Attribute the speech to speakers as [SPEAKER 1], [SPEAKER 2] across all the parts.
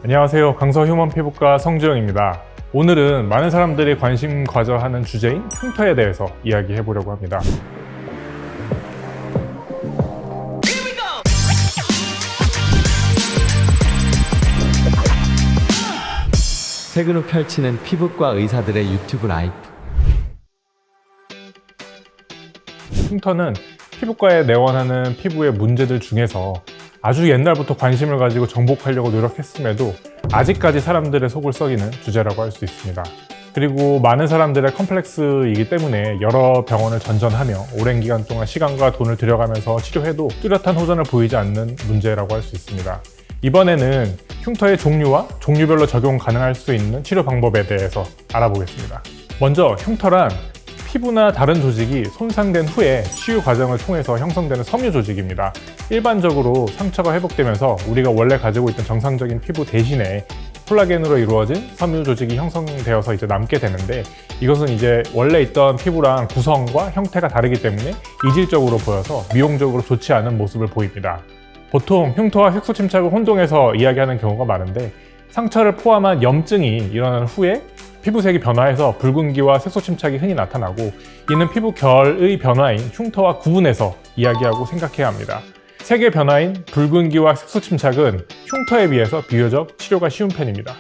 [SPEAKER 1] 안녕하세요. 강서 휴먼 피부과 성주영입니다. 오늘은 많은 사람들이 관심 가져하는 주제인 흉터에 대해서 이야기해 보려고 합니다.
[SPEAKER 2] 퇴근 후 펼치는 피부과 의사들의 유튜브 라이프.
[SPEAKER 1] 흉터는 피부과에 내원하는 피부의 문제들 중에서 아주 옛날부터 관심을 가지고 정복하려고 노력했음에도 아직까지 사람들의 속을 썩이는 주제라고 할 수 있습니다. 그리고 많은 사람들의 컴플렉스이기 때문에 여러 병원을 전전하며 오랜 기간 동안 시간과 돈을 들여가면서 치료해도 뚜렷한 호전을 보이지 않는 문제라고 할 수 있습니다. 이번에는 흉터의 종류와 종류별로 적용 가능할 수 있는 치료 방법에 대해서 알아보겠습니다. 먼저 흉터란 피부나 다른 조직이 손상된 후에 치유 과정을 통해서 형성되는 섬유 조직입니다. 일반적으로 상처가 회복되면서 우리가 원래 가지고 있던 정상적인 피부 대신에 콜라겐으로 이루어진 섬유 조직이 형성되어서 이제 남게 되는데, 이것은 이제 원래 있던 피부랑 구성과 형태가 다르기 때문에 이질적으로 보여서 미용적으로 좋지 않은 모습을 보입니다. 보통 흉터와 색소 침착을 혼동해서 이야기하는 경우가 많은데, 상처를 포함한 염증이 일어난 후에 피부색이 변화해서 붉은기와 색소 침착이 흔히 나타나고, 이는 피부 결의 변화인 흉터와 구분해서 이야기하고 생각해야 합니다. 색의 변화인 붉은기와 색소 침착은 흉터에 비해서 비교적 치료가 쉬운 편입니다.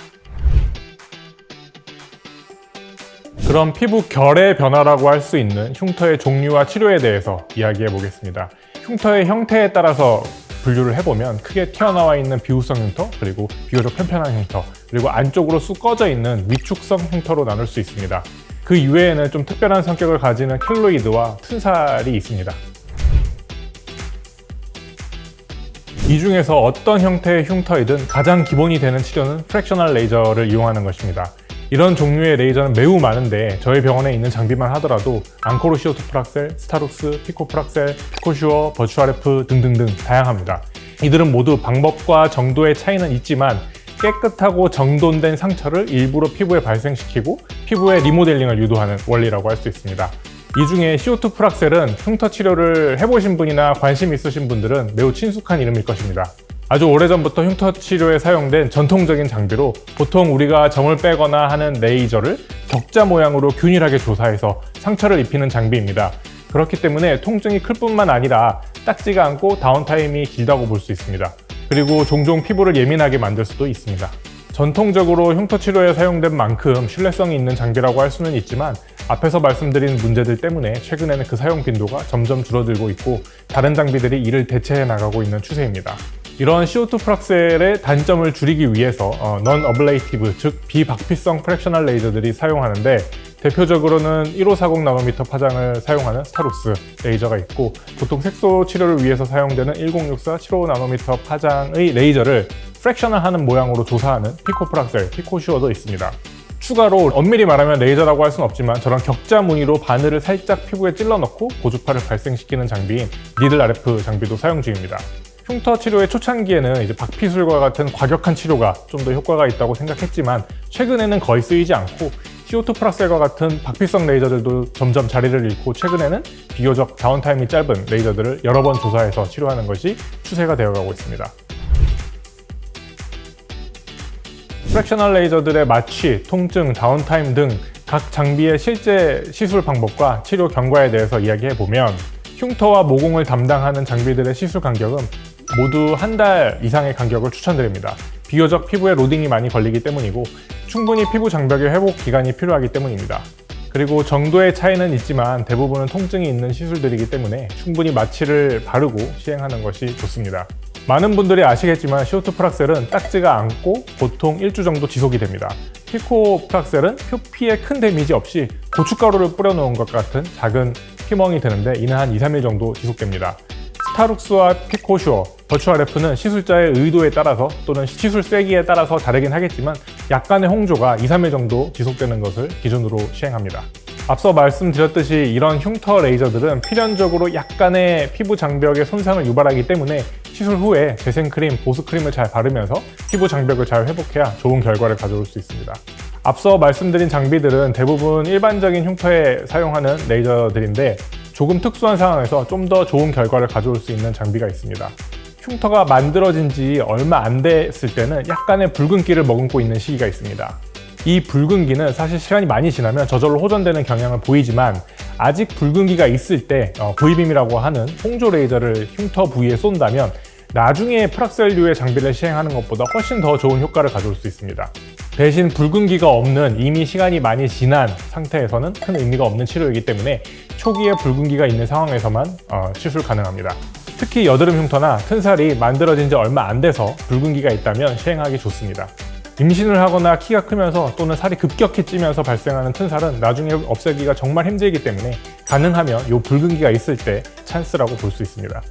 [SPEAKER 1] 그럼 피부 결의 변화라고 할 수 있는 흉터의 종류와 치료에 대해서 이야기해 보겠습니다. 흉터의 형태에 따라서 분류를 해보면 크게 튀어나와 있는 비후성 흉터, 그리고 비교적 편편한 흉터, 그리고 안쪽으로 쑥 꺼져 있는 위축성 흉터로 나눌 수 있습니다. 그 이외에는 좀 특별한 성격을 가지는 켈로이드와 튼살이 있습니다. 이 중에서 어떤 형태의 흉터이든 가장 기본이 되는 치료는 프랙셔널 레이저를 이용하는 것입니다. 이런 종류의 레이저는 매우 많은데 저희 병원에 있는 장비만 하더라도 앙코르 CO2 프락셀, 스타룩스, 피코 프락셀, 피코슈어, 버추아레프 등등등 다양합니다. 이들은 모두 방법과 정도의 차이는 있지만 깨끗하고 정돈된 상처를 일부러 피부에 발생시키고 피부의 리모델링을 유도하는 원리라고 할 수 있습니다. 이 중에 CO2 프락셀은 흉터 치료를 해보신 분이나 관심 있으신 분들은 매우 친숙한 이름일 것입니다. 아주 오래전부터 흉터 치료에 사용된 전통적인 장비로, 보통 우리가 점을 빼거나 하는 레이저를 격자 모양으로 균일하게 조사해서 상처를 입히는 장비입니다. 그렇기 때문에 통증이 클 뿐만 아니라 딱지가 않고 다운타임이 길다고 볼 수 있습니다. 그리고 종종 피부를 예민하게 만들 수도 있습니다. 전통적으로 흉터 치료에 사용된 만큼 신뢰성이 있는 장비라고 할 수는 있지만, 앞에서 말씀드린 문제들 때문에 최근에는 그 사용 빈도가 점점 줄어들고 있고 다른 장비들이 이를 대체해 나가고 있는 추세입니다. 이런 CO2 프락셀의 단점을 줄이기 위해서 non-ablative, 즉 비박피성 프랙셔널 레이저들이 사용하는데, 대표적으로는 1540나노미터 파장을 사용하는 스타룩스 레이저가 있고, 보통 색소 치료를 위해서 사용되는 1064, 75나노미터 파장의 레이저를 프랙셔널하는 모양으로 조사하는 피코 프락셀, 피코슈어도 있습니다. 추가로 엄밀히 말하면 레이저라고 할 수는 없지만 저런 격자 무늬로 바늘을 살짝 피부에 찔러 넣고 고주파를 발생시키는 장비인 니들 RF 장비도 사용 중입니다. 흉터 치료의 초창기에는 이제 박피술과 같은 과격한 치료가 좀 더 효과가 있다고 생각했지만, 최근에는 거의 쓰이지 않고 CO2 프락셀과 같은 박피성 레이저들도 점점 자리를 잃고, 최근에는 비교적 다운타임이 짧은 레이저들을 여러 번 조사해서 치료하는 것이 추세가 되어가고 있습니다. 프랙셔널 레이저들의 마취, 통증, 다운타임 등 각 장비의 실제 시술 방법과 치료 경과에 대해서 이야기해보면, 흉터와 모공을 담당하는 장비들의 시술 간격은 모두 한 달 이상의 간격을 추천드립니다. 비교적 피부에 로딩이 많이 걸리기 때문이고 충분히 피부 장벽의 회복 기간이 필요하기 때문입니다. 그리고 정도의 차이는 있지만 대부분은 통증이 있는 시술들이기 때문에 충분히 마취를 바르고 시행하는 것이 좋습니다. 많은 분들이 아시겠지만 CO2 프락셀은 딱지가 않고 보통 1주 정도 지속이 됩니다. 피코 프락셀은 표피에 큰 데미지 없이 고춧가루를 뿌려놓은 것 같은 작은 피멍이 드는데, 이는 한 2-3일 정도 지속됩니다. 스타룩스와 피코슈어, 버추아레프는 시술자의 의도에 따라서 또는 시술 세기에 따라서 다르긴 하겠지만 약간의 홍조가 2-3일 정도 지속되는 것을 기준으로 시행합니다. 앞서 말씀드렸듯이 이런 흉터 레이저들은 필연적으로 약간의 피부 장벽에 손상을 유발하기 때문에 시술 후에 재생크림, 보습크림을 잘 바르면서 피부 장벽을 잘 회복해야 좋은 결과를 가져올 수 있습니다. 앞서 말씀드린 장비들은 대부분 일반적인 흉터에 사용하는 레이저들인데, 조금 특수한 상황에서 좀 더 좋은 결과를 가져올 수 있는 장비가 있습니다. 흉터가 만들어진 지 얼마 안 됐을 때는 약간의 붉은기를 머금고 있는 시기가 있습니다. 이 붉은기는 사실 시간이 많이 지나면 저절로 호전되는 경향을 보이지만 아직 붉은기가 있을 때 V빔이라고 하는 홍조 레이저를 흉터 부위에 쏜다면 나중에 프락셀류의 장비를 시행하는 것보다 훨씬 더 좋은 효과를 가져올 수 있습니다. 대신 붉은기가 없는 이미 시간이 많이 지난 상태에서는 큰 의미가 없는 치료이기 때문에 초기에 붉은기가 있는 상황에서만 시술 가능합니다. 특히 여드름 흉터나 튼살이 만들어진 지 얼마 안 돼서 붉은기가 있다면 시행하기 좋습니다. 임신을 하거나 키가 크면서 또는 살이 급격히 찌면서 발생하는 튼살은 나중에 없애기가 정말 힘들기 때문에 가능하면 이 붉은기가 있을 때 찬스라고 볼 수 있습니다.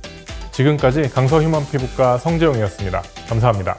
[SPEAKER 1] 지금까지 강서 휴먼 피부과 성재용이었습니다. 감사합니다.